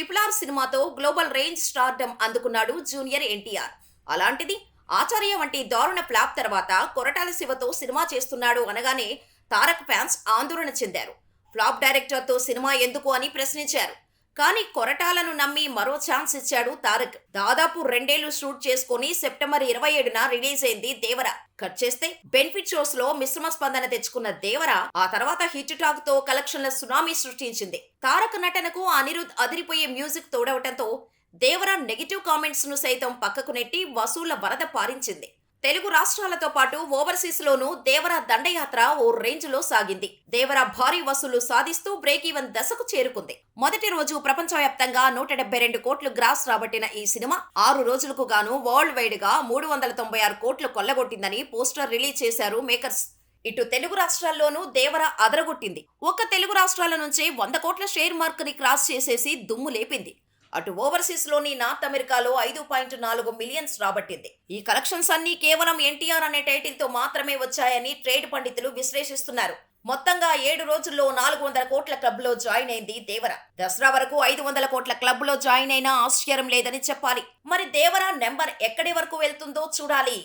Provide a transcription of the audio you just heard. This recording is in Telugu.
RRR సినిమాతో గ్లోబల్ రేంజ్ స్టార్డమ్ అందుకున్నాడు జూనియర్ ఎన్టీఆర్. అలాంటిది ఆచార్య వంటి దారుణ ఫ్లాప్ తర్వాత కొరటాల శివతో సినిమా చేస్తున్నాడు అనగానే తారక్ ఫ్యాన్స్ ఆందోళన చెందారు. ఫ్లాప్ డైరెక్టర్తో సినిమా ఎందుకు అని ప్రశ్నించారు. కానీ కొరటాలను నమ్మి మరో ఛాన్స్ ఇచ్చాడు తారక్. దాదాపు 2 ఏళ్లు షూట్ చేసుకుని సెప్టెంబర్ 27న రిలీజ్ అయింది దేవర. కట్ చేస్తే బెనిఫిట్ షోస్ లో మిశ్రమ స్పందన తెచ్చుకున్న దేవర ఆ తర్వాత హిట్ టాక్ తో కలెక్షన్ల సునామీ సృష్టించింది. తారక్ నటనకు అనిరుద్ అదిరిపోయే మ్యూజిక్ తోడవటంతో దేవర నెగిటివ్ కామెంట్స్ ను సైతం పక్కకు నెట్టి వసూళ్ల వరద పారించింది. తెలుగు రాష్ట్రాలతో పాటు ఓవర్సీస్ లోనూ దేవర దండయాత్ర ఓ రేంజ్ లో సాగింది. దేవర భారీ వసూలు సాధిస్తూ బ్రేక్ ఈవెన్ దశకు చేరుకుంది. మొదటి రోజు ప్రపంచవ్యాప్తంగా 172 కోట్లు గ్రాస్ రాబట్టిన ఈ సినిమా 6 రోజులకు గాను వరల్డ్ వైడ్ గా 396 కోట్లు కొల్లగొట్టిందని పోస్టర్ రిలీజ్ చేశారు మేకర్స్. ఇటు తెలుగు రాష్ట్రాల్లోనూ దేవర అదరగొట్టింది. ఒక్క తెలుగు రాష్ట్రాల నుంచే 100 కోట్ల షేర్ మార్క్ ని క్రాస్ చేసేసి దుమ్ము లేపింది. అటు ఓవర్సీస్ లోని నార్త్ అమెరికాలో 5.4 మిలియన్స్ రాబట్టింది. ఈ కలెక్షన్స్ అన్ని కేవలం ఎన్టీఆర్ అనే టైటిల్ తో మాత్రమే వచ్చాయని ట్రేడ్ పండితులు విశ్లేషిస్తున్నారు. మొత్తంగా 7 రోజుల్లో 400 కోట్ల క్లబ్ లో జాయిన్ అయింది దేవర. దసరా వరకు 500 కోట్ల క్లబ్ లో జాయిన్ అయినా ఆశ్చర్యం లేదని చెప్పాలి. మరి దేవర నెంబర్ ఎక్కడి వరకు వెళ్తుందో చూడాలి.